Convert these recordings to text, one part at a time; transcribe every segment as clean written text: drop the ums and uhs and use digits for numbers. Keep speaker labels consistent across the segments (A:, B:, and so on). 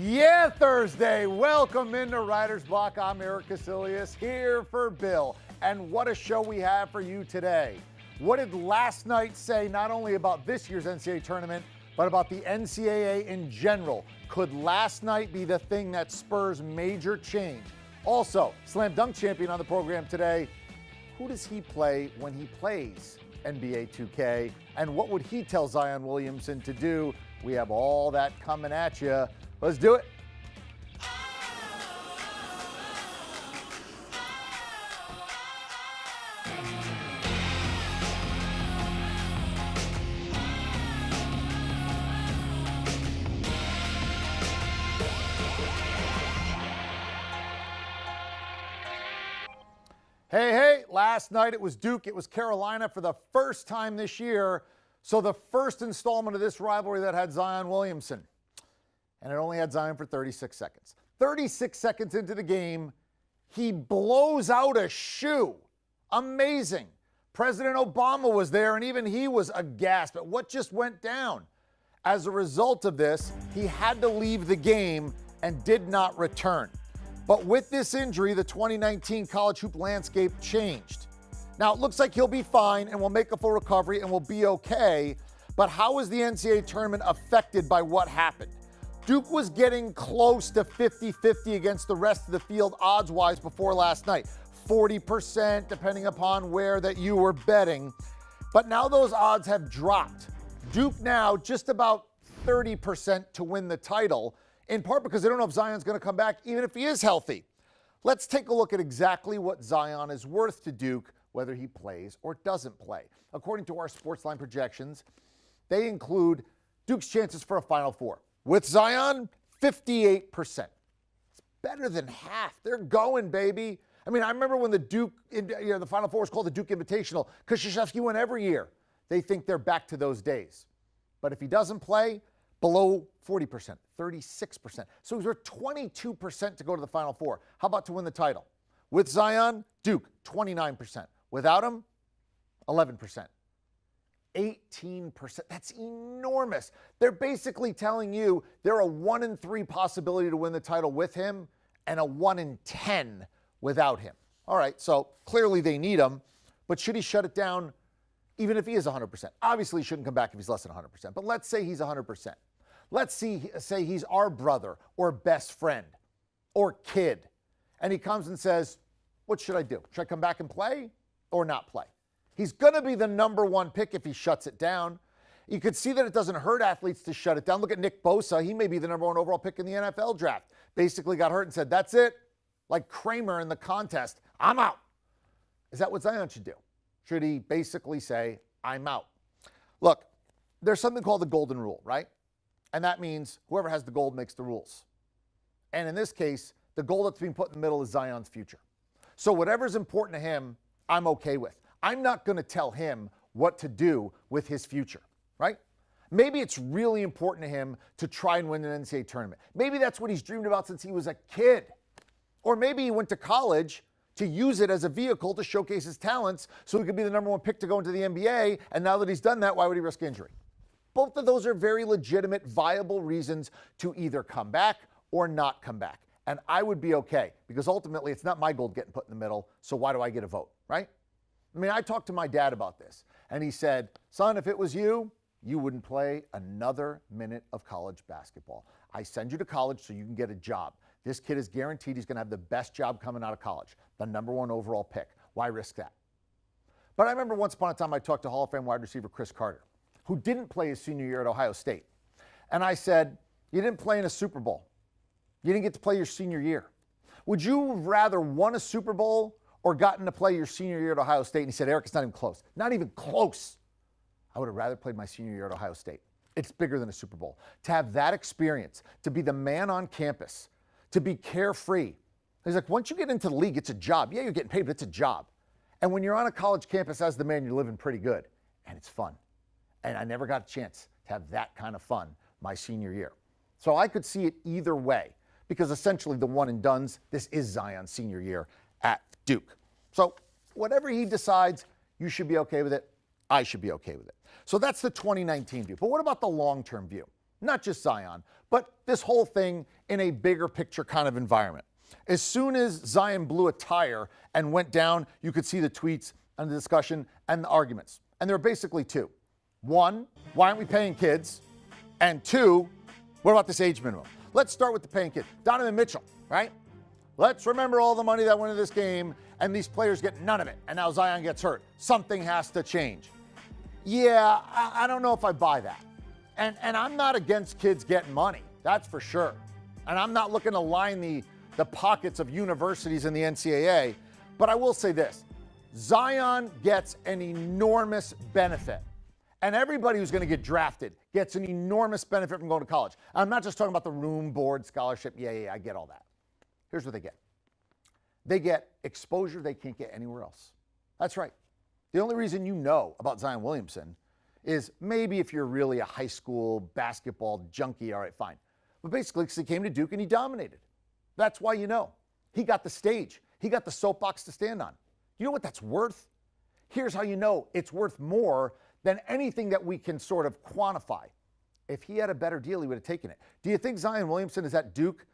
A: Yeah, Thursday. Welcome into Writer's Block. I'm Erik Kuselias here for Bill. And what a show we have for you today. What did last night say not only about this year's NCAA tournament, but about the NCAA in general? Could last night be the thing that spurs major change? Also, slam dunk champion on the program today. Who does he play when he plays NBA 2K? And what would he tell Zion Williamson to do? We have all that coming at you. Let's do it. Hey, last night it was Duke, it was Carolina for the first time this year. So the first installment of this rivalry that had Zion Williamson. And it only had Zion for 36 seconds. 36 seconds into the game, he blows out a shoe. Amazing. President Obama was there, and even he was aghast at what just went down. As a result of this, he had to leave the game and did not return. But with this injury, the 2019 college hoop landscape changed. Now, it looks like he'll be fine and will make a full recovery and will be okay. But how was the NCAA tournament affected by what happened? Duke was getting close to 50-50 against the rest of the field odds-wise before last night. 40% depending upon where that you were betting. But now those odds have dropped. Duke now just about 30% to win the title, in part because they don't know if Zion's going to come back, even if he is healthy. Let's take a look at exactly what Zion is worth to Duke, whether he plays or doesn't play. According to our Sportsline projections, they include Duke's chances for a Final Four. With Zion, 58%. It's better than half. They're going, baby. I mean, I remember when the Final Four was called the Duke Invitational, because Krzyzewski went every year. They think they're back to those days. But if he doesn't play, below 40%, 36%. So he's worth 22% to go to the Final Four. How about to win the title? With Zion, Duke, 29%. Without him, 11%. 18%. That's enormous. They're basically telling you they're a 1 in 3 possibility to win the title with him and a 1 in 10 without him. All right, so clearly they need him, but should he shut it down even if he is 100%? Obviously, he shouldn't come back if he's less than 100%, but let's say he's 100%. Let's say he's our brother or best friend or kid, and he comes and says, what should I do? Should I come back and play or not play? He's going to be the number 1 pick if he shuts it down. You could see that it doesn't hurt athletes to shut it down. Look at Nick Bosa. He may be the number 1 overall pick in the NFL draft. Basically got hurt and said, that's it. Like Kramer in the contest, I'm out. Is that what Zion should do? Should he basically say, I'm out? Look, there's something called the golden rule, right? And that means whoever has the gold makes the rules. And in this case, the goal that's being put in the middle is Zion's future. So whatever's important to him, I'm okay with. I'm not going to tell him what to do with his future, right? Maybe it's really important to him to try and win an NCAA tournament. Maybe that's what he's dreamed about since he was a kid. Or maybe he went to college to use it as a vehicle to showcase his talents so he could be the number 1 pick to go into the NBA. And now that he's done that, why would he risk injury? Both of those are very legitimate, viable reasons to either come back or not come back. And I would be okay, because ultimately it's not my gold getting put in the middle, so why do I get a vote, right? I mean, I talked to my dad about this, and he said, son, if it was you, you wouldn't play another minute of college basketball. I send you to college so you can get a job. This kid is guaranteed he's going to have the best job coming out of college, the number 1 overall pick. Why risk that? But I remember once upon a time I talked to Hall of Fame wide receiver Chris Carter, who didn't play his senior year at Ohio State. And I said, you didn't play in a Super Bowl. You didn't get to play your senior year. Would you have rather won a Super Bowl or gotten to play your senior year at Ohio State? And he said, Erik, it's not even close. Not even close. I would have rather played my senior year at Ohio State. It's bigger than a Super Bowl. To have that experience, to be the man on campus, to be carefree. He's like, once you get into the league, it's a job. Yeah, you're getting paid, but it's a job. And when you're on a college campus as the man, you're living pretty good. And it's fun. And I never got a chance to have that kind of fun my senior year. So I could see it either way, because essentially the one and dones, this is Zion's senior year at Duke. So whatever he decides, you should be okay with it. I should be okay with it. So that's the 2019 view. But what about the long-term view? not just Zion, but this whole thing in a bigger picture kind of environment. As soon as Zion blew a tire and went down, you could see the tweets and the discussion and the arguments. And there are basically two. One, why aren't we paying kids? And two, what about this age minimum? Let's start with the paying kid. Donovan Mitchell, right? Let's remember all the money that went into this game, and these players get none of it. And now Zion gets hurt. Something has to change. Yeah, I don't know if I buy that. And I'm not against kids getting money. That's for sure. And I'm not looking to line the pockets of universities in the NCAA. But I will say this. Zion gets an enormous benefit. And everybody who's going to get drafted gets an enormous benefit from going to college. I'm not just talking about the room, board, scholarship. Yeah, I get all that. Here's what they get. They get exposure they can't get anywhere else. That's right. The only reason you know about Zion Williamson is maybe if you're really a high school basketball junkie, all right, fine. But basically, because he came to Duke and he dominated. That's why you know. He got the stage. He got the soapbox to stand on. You know what that's worth? Here's how you know it's worth more than anything that we can sort of quantify. If he had a better deal, he would have taken it. Do you think Zion Williamson is at Duke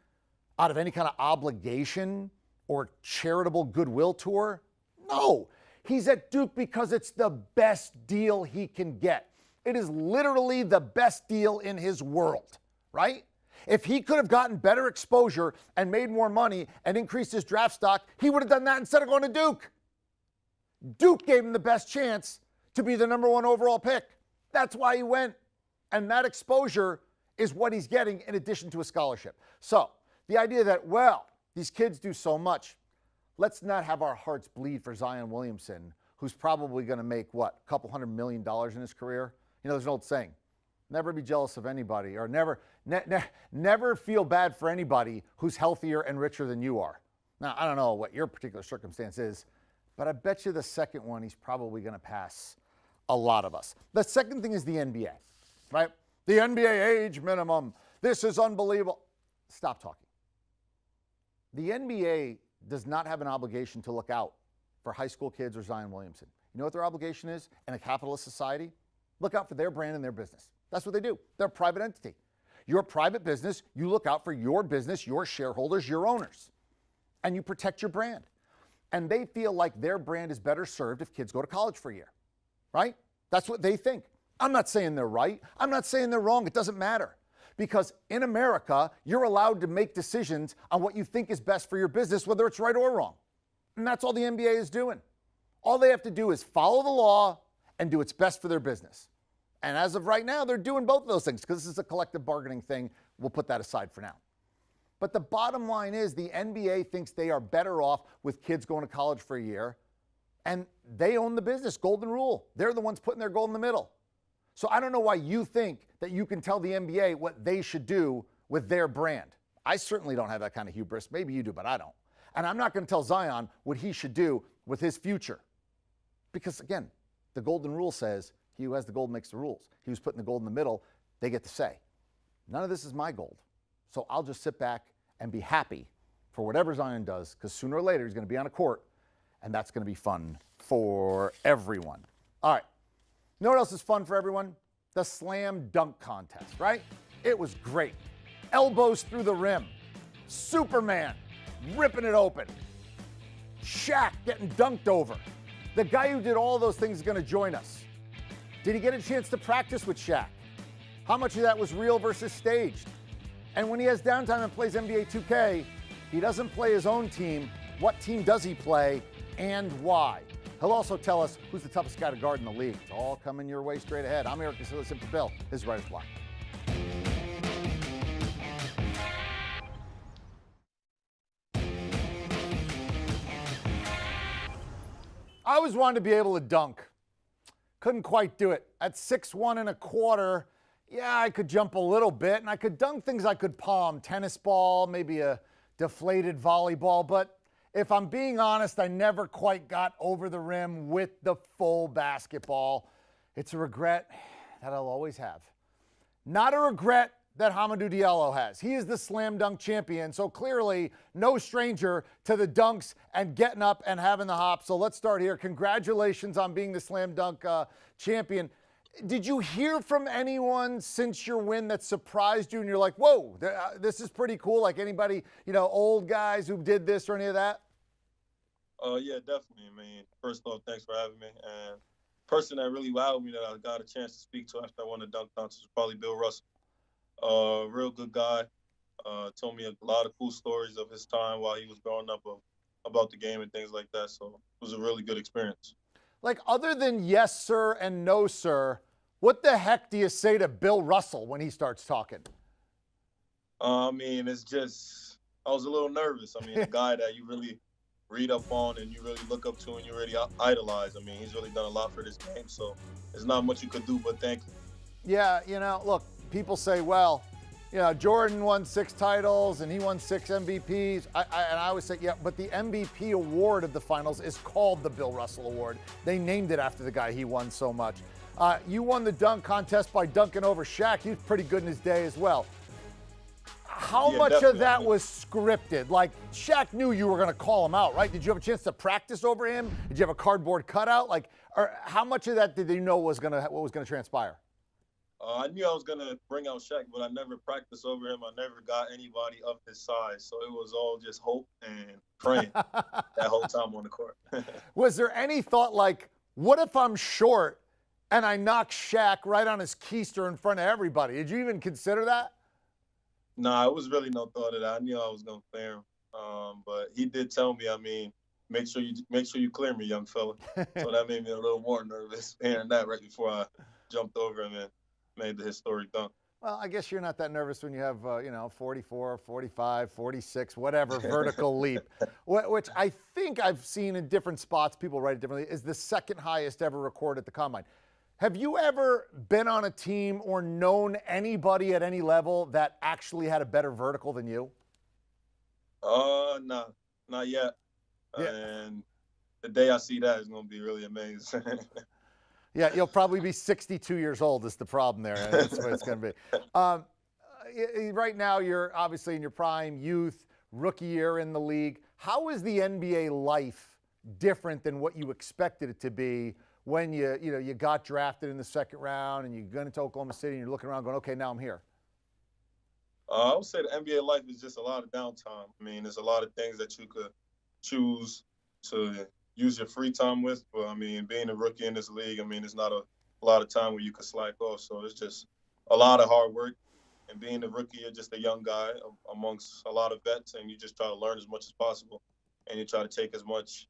A: out of any kind of obligation or charitable goodwill tour? No. He's at Duke because it's the best deal he can get. It is literally the best deal in his world, right? If he could have gotten better exposure and made more money and increased his draft stock, he would have done that instead of going to Duke. Duke gave him the best chance to be the number one overall pick. That's why he went. And that exposure is what he's getting in addition to a scholarship. So the idea that, well, these kids do so much. Let's not have our hearts bleed for Zion Williamson, who's probably going to make, a couple $100 million in his career? You know, there's an old saying, never be jealous of anybody, or never feel bad for anybody who's healthier and richer than you are. Now, I don't know what your particular circumstance is, but I bet you the second one, he's probably going to pass a lot of us. The second thing is the NBA, right? The NBA age minimum. This is unbelievable. Stop talking. The NBA does not have an obligation to look out for high school kids or Zion Williamson. You know what their obligation is in a capitalist society? Look out for their brand and their business. That's what they do. They're a private entity. You're a private business. You look out for your business, your shareholders, your owners, and you protect your brand. And they feel like their brand is better served if kids go to college for a year, right? That's what they think. I'm not saying they're right. I'm not saying they're wrong. It doesn't matter. Because in America, you're allowed to make decisions on what you think is best for your business, whether it's right or wrong. And that's all the NBA is doing. All they have to do is follow the law and do what's best for their business. And as of right now, they're doing both of those things because this is a collective bargaining thing. We'll put that aside for now. But the bottom line is the NBA thinks they are better off with kids going to college for a year, and they own the business, golden rule. They're the ones putting their gold in the middle. So I don't know why you think that you can tell the NBA what they should do with their brand. I certainly don't have that kind of hubris. Maybe you do, but I don't. And I'm not going to tell Zion what he should do with his future. Because again, the golden rule says he who has the gold makes the rules. He who's putting the gold in the middle, they get to say. None of this is my gold. So I'll just sit back and be happy for whatever Zion does, because sooner or later he's going to be on a court, and that's going to be fun for everyone. All right. You know what else is fun for everyone? The slam dunk contest, right? It was great. Elbows through the rim. Superman ripping it open. Shaq getting dunked over. The guy who did all those things is going to join us. Did he get a chance to practice with Shaq? How much of that was real versus staged? And when he has downtime and plays NBA 2K, he doesn't play his own team. What team does he play and why? He'll also tell us who's the toughest guy to guard in the league. It's all coming your way straight ahead. I'm Erik Kuselias in for Bill. This is Writer's Block. I always wanted to be able to dunk. Couldn't quite do it. At 6'1" and a quarter, yeah, I could jump a little bit, and I could dunk things I could palm. Tennis ball, maybe a deflated volleyball, but if I'm being honest, I never quite got over the rim with the full basketball. It's a regret that I'll always have. Not a regret that Hamidou Diallo has. He is the slam dunk champion, so clearly no stranger to the dunks and getting up and having the hop. So let's start here. Congratulations on being the slam dunk champion. Did you hear from anyone since your win that surprised you and you're like, whoa, this is pretty cool? Like anybody, old guys who did this or any of that?
B: Yeah, definitely. I mean, first off, thanks for having me. And person that really wowed me that I got a chance to speak to after I won the dunk contest was probably Bill Russell. Real good guy. Told me a lot of cool stories of his time while he was growing up about the game and things like that. So it was a really good experience.
A: Like, other than yes, sir, and no, sir, what the heck do you say to Bill Russell when he starts talking?
B: I mean, it's just, I was a little nervous. I mean, a guy that you really read up on and you really look up to and you really idolize. I mean, he's really done a lot for this game. So there's not much you could do but thank him.
A: Yeah, look, people say, well, Jordan won 6 titles and he won 6 MVPs. And I always say, yeah, but the MVP award of the finals is called the Bill Russell Award. They named it after the guy he won so much. You won the dunk contest by dunking over Shaq. He was pretty good in his day as well. How much of that was scripted? Like, Shaq knew you were going to call him out, right? Did you have a chance to practice over him? Did you have a cardboard cutout? Like, or how much of that did you know what was going to transpire?
B: I knew I was going to bring out Shaq, but I never practiced over him. I never got anybody of his size. So it was all just hope and praying that whole time on the court.
A: Was there any thought like, what if I'm short and I knock Shaq right on his keister in front of everybody? Did you even consider that?
B: Nah, it was really no thought of that. I knew I was going to clear him. But he did tell me, I mean, make sure you clear me, young fella. So that made me a little more nervous hearing that right before I jumped over him and made the historic dunk.
A: Well, I guess you're not that nervous when you have, 44, 45, 46, whatever vertical leap, which I think I've seen in different spots, people write it differently, is the second highest ever recorded at the Combine. Have you ever been on a team or known anybody at any level that actually had a better vertical than you?
B: No, not yet. Yeah. And the day I see that is going to be really amazing.
A: Yeah, you'll probably be 62 years old is the problem there. And that's what it's going to be. Right now, you're obviously in your prime, youth, rookie year in the league. How is the NBA life different than what you expected it to be when you got drafted in the second round and you got into Oklahoma City and you're looking around going, okay, now I'm here?
B: I would say the NBA life is just a lot of downtime. I mean, there's a lot of things that you could choose to use your free time with. But, I mean, being a rookie in this league, I mean, there's not a lot of time where you can slack off. So it's just a lot of hard work. And being a rookie, you're just a young guy amongst a lot of vets, and you just try to learn as much as possible. And you try to take as much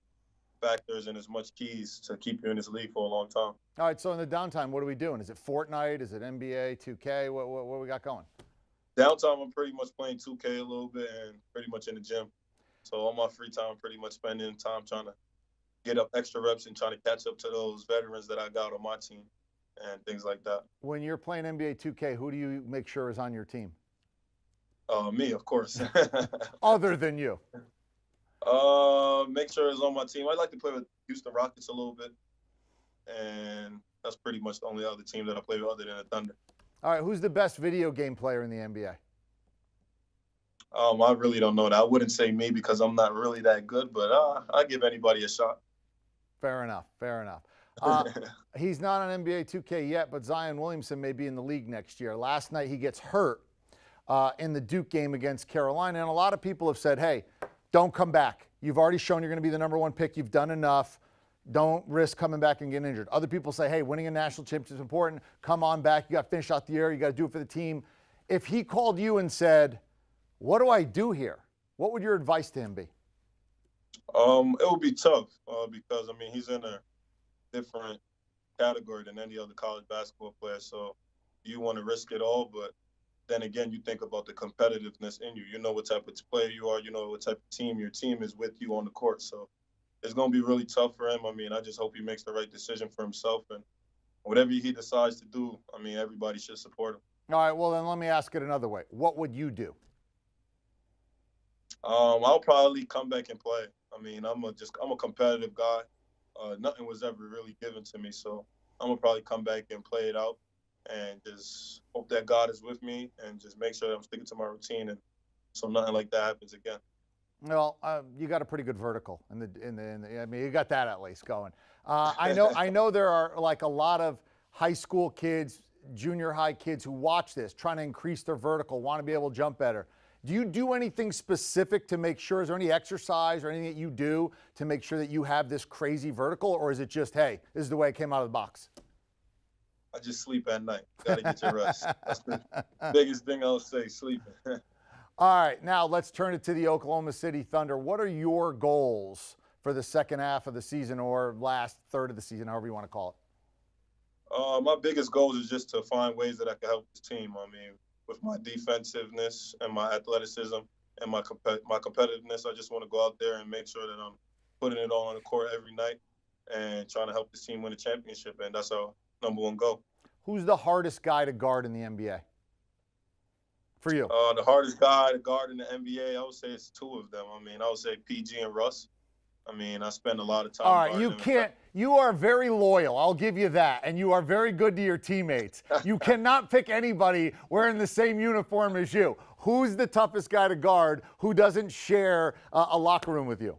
B: factors and as much keys to keep you in this league for a long time.
A: All right, so in the downtime, what are we doing? Is it Fortnite? Is it NBA, 2K? What we got going?
B: Downtime, I'm pretty much playing 2K a little bit and pretty much in the gym. So all my free time, I'm pretty much spending time trying to get up extra reps and trying to catch up to those veterans that I got on my team and things like that.
A: When you're playing NBA 2K, who do you make sure is on your team?
B: Me, of course.
A: Other than you?
B: Make sure it's on my team. I like to play with Houston Rockets a little bit, and that's pretty much the only other team that I play with other than the Thunder.
A: All right, who's the best video game player in the NBA?
B: I really don't know that. I wouldn't say me because I'm not really that good, but I give anybody a shot.
A: Fair enough. He's not on NBA 2K yet, but Zion Williamson may be in the league next year. Last night he gets hurt in the Duke game against Carolina, and a lot of people have said, hey, don't come back. You've already shown you're going to be the number 1 pick. You've done enough. Don't risk coming back and getting injured. Other people say, hey, winning a national championship is important. Come on back. You got to finish out the year. You got to do it for the team. If he called you and said, what do I do here? What would your advice to him be?
B: It would be tough because, I mean, he's in a different category than any other college basketball player. So you want to risk it all, but then again, you think about the competitiveness in you. You know what type of player you are. You know what type of team your team is with you on the court. So it's going to be really tough for him. I mean, I just hope he makes the right decision for himself. And whatever he decides to do, I mean, everybody should support him.
A: All right, well, then let me ask it another way. What would you do?
B: I'll probably come back and play. I mean, I'm a competitive guy. Nothing was ever really given to me. So I'm going to probably come back and play it out and just hope that God is with me and just make sure that I'm sticking to my routine and so nothing like that happens again.
A: Well, you got a pretty good vertical I mean, you got that at least going. I know there are like a lot of high school kids, junior high kids who watch this, trying to increase their vertical, want to be able to jump better. Do you do anything specific to make sure, is there any exercise or anything that you do to make sure that you have this crazy vertical, or is it just, hey, this is the way it came out of the box?
B: I just sleep at night. Got to get your rest. That's the biggest thing I'll say, sleeping.
A: All right, now let's turn it to the Oklahoma City Thunder. What are your goals for the second half of the season or last third of the season, however you want to call it?
B: My biggest goal is just to find ways that I can help this team. I mean, with my defensiveness and my athleticism and my competitiveness, I just want to go out there and make sure that I'm putting it all on the court every night and trying to help this team win a championship. And that's our number one goal.
A: Who's the hardest guy to guard in the NBA for you?
B: The hardest guy to guard in the NBA, I would say it's two of them. I mean, I would say PG and Russ. I mean, I spend a lot of time.
A: All right, you are very loyal. I'll give you that. And you are very good to your teammates. You cannot pick anybody wearing the same uniform as you. Who's the toughest guy to guard who doesn't share a locker room with you?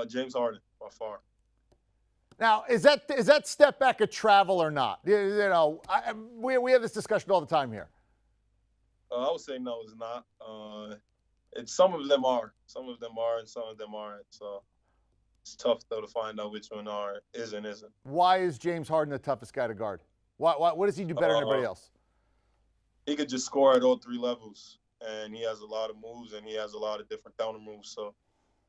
B: James Harden, by far.
A: Now, is that step back a travel or not? You know, we have this discussion all the time here.
B: I would say no, it's not. Some of them are, and some of them aren't. So it's tough though to find out which one is and isn't.
A: Why is James Harden the toughest guy to guard? What does he do better than everybody else?
B: He could just score at all three levels, and he has a lot of moves, and he has a lot of different counter moves. So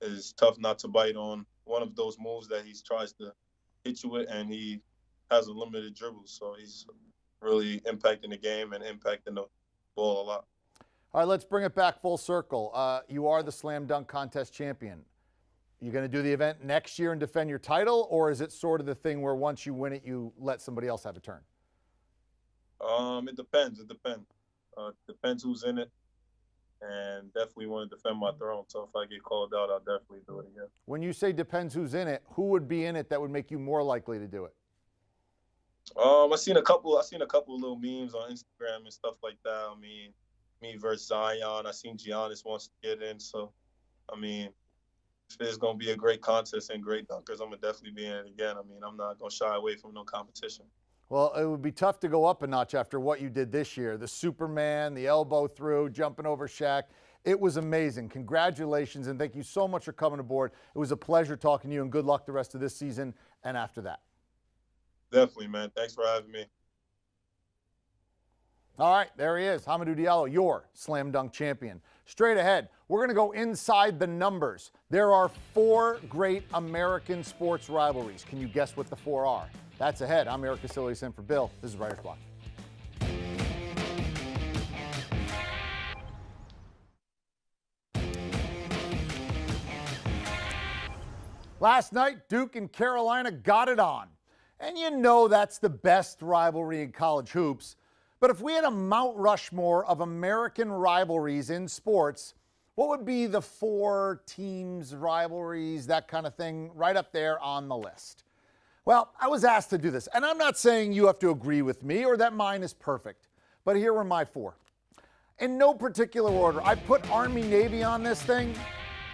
B: it's tough not to bite on one of those moves that he tries to hit you with, and he has a limited dribble. So he's really impacting the game and impacting the ball a lot.
A: All right, let's bring it back full circle. You are the slam dunk contest champion. You going to do the event next year and defend your title, or is it sort of the thing where once you win it, you let somebody else have a turn?
B: It depends. It depends who's in it, and definitely want to defend my throne. So if I get called out, I'll definitely do it again.
A: When you say depends who's in it, who would be in it that would make you more likely to do it?
B: I seen a couple of little memes on Instagram and stuff like that. I mean, me versus Zion. I seen Giannis wants to get in. So, I mean, if there's going to be a great contest and great dunkers, I'm going to definitely be in it again. I mean, I'm not going to shy away from no competition.
A: Well, it would be tough to go up a notch after what you did this year. The Superman, the elbow through, jumping over Shaq. It was amazing. Congratulations, and thank you so much for coming aboard. It was a pleasure talking to you, and good luck the rest of this season and after that.
B: Definitely, man. Thanks for having me.
A: All right, there he is, Hamidou Diallo, your slam dunk champion. Straight ahead, we're going to go inside the numbers. There are 4 great American sports rivalries. Can you guess what the 4 are? That's ahead. I'm Erik Kuselias in for Bill. This is Writer's Block. Last night, Duke and Carolina got it on. And you know that's the best rivalry in college hoops. But if we had a Mount Rushmore of American rivalries in sports, what would be the 4 teams, rivalries, that kind of thing, right up there on the list? Well, I was asked to do this, and I'm not saying you have to agree with me or that mine is perfect, but here were my 4. In no particular order, I put Army-Navy on this thing,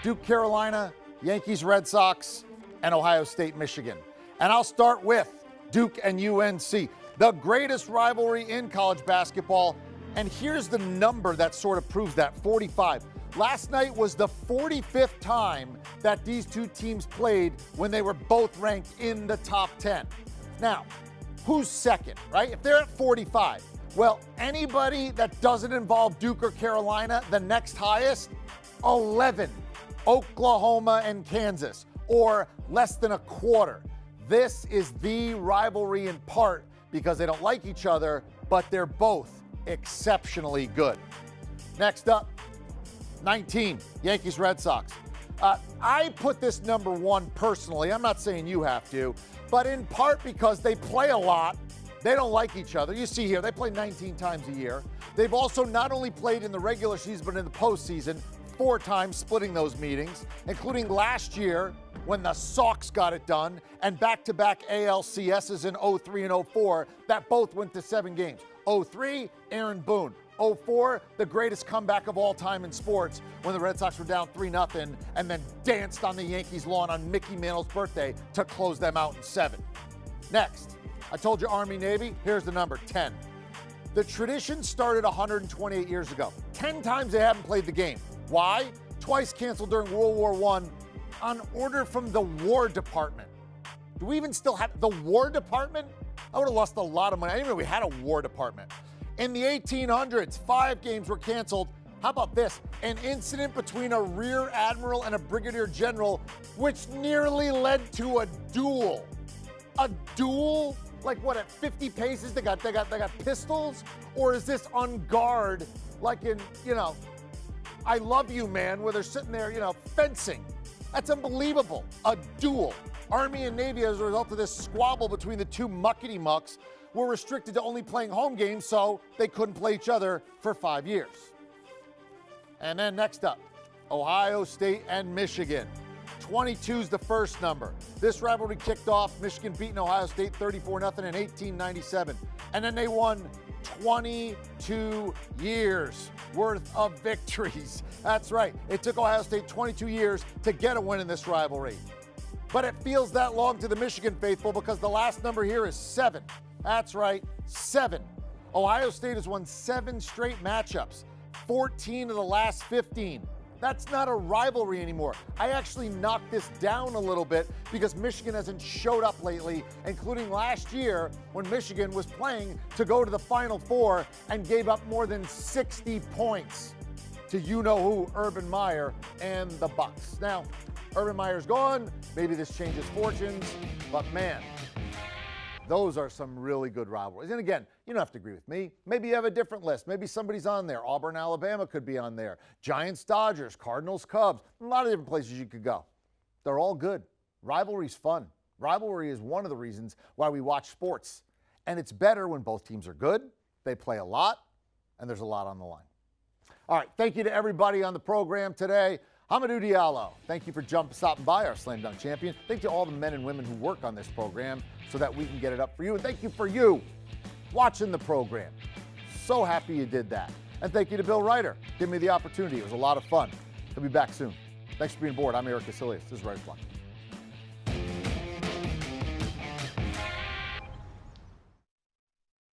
A: Duke, Carolina, Yankees, Red Sox, and Ohio State, Michigan. And I'll start with Duke and UNC, the greatest rivalry in college basketball. And here's the number that sort of proves that, 45. Last night was the 45th time that these two teams played when they were both ranked in the top 10. Now, who's second, right? If they're at 45, well, anybody that doesn't involve Duke or Carolina, the next highest, 11, Oklahoma and Kansas, or less than a quarter. This is the rivalry in part because they don't like each other, but they're both exceptionally good. Next up, 19, Yankees, Red Sox. I put this number 1 personally. I'm not saying you have to, but in part because they play a lot. They don't like each other. You see here, they play 19 times a year. They've also not only played in the regular season, but in the postseason, 4 times, splitting those meetings, including last year when the Sox got it done, and back-to-back ALCSs in 03 and 04 that both went to 7 games. 03, Aaron Boone. 04, the greatest comeback of all time in sports when the Red Sox were down 3-0 and then danced on the Yankees lawn on Mickey Mantle's birthday to close them out in 7. Next, I told you Army, Navy. Here's the number, 10. The tradition started 128 years ago. 10 times they haven't played the game. Why? Twice canceled during World War I on order from the War Department. Do we even still have the War Department? I would have lost a lot of money. I didn't even know we had a War Department. In the 1800s, 5 games were canceled. How about this? An incident between a rear admiral and a brigadier general, which nearly led to a duel. A duel? Like what, at 50 paces they got pistols? Or is this on guard like in, I Love You Man, where they're sitting there, fencing? That's unbelievable. A duel. Army and Navy, as a result of this squabble between the two muckety mucks, were restricted to only playing home games, so they couldn't play each other for 5 years. And then next up, Ohio State and Michigan. 22 is the first number. This rivalry kicked off, Michigan beating Ohio State 34-0 in 1897. And then they won 22 years worth of victories. That's right. It took Ohio State 22 years to get a win in this rivalry. But it feels that long to the Michigan faithful because the last number here is 7. That's right, 7. Ohio State has won 7 straight matchups, 14 of the last 15. That's not a rivalry anymore. I actually knocked this down a little bit because Michigan hasn't showed up lately, including last year when Michigan was playing to go to the Final Four and gave up more than 60 points to you-know-who, Urban Meyer and the Bucks. Now, Urban Meyer's gone. Maybe this changes fortunes, but man, those are some really good rivalries. And again, you don't have to agree with me. Maybe you have a different list. Maybe somebody's on there. Auburn, Alabama could be on there. Giants, Dodgers, Cardinals, Cubs. A lot of different places you could go. They're all good. Rivalry's fun. Rivalry is one of the reasons why we watch sports. And it's better when both teams are good, they play a lot, and there's a lot on the line. All right, thank you to everybody on the program today. Hamidou Diallo, thank you for stopping by, our Slam Dunk champion. Thank you to all the men and women who work on this program so that we can get it up for you. And thank you for you watching the program. So happy you did that. And thank you to Bill Reiter. Give me the opportunity. It was a lot of fun. He'll be back soon. Thanks for being aboard. I'm Erik Kuselias. This is Writer's Block.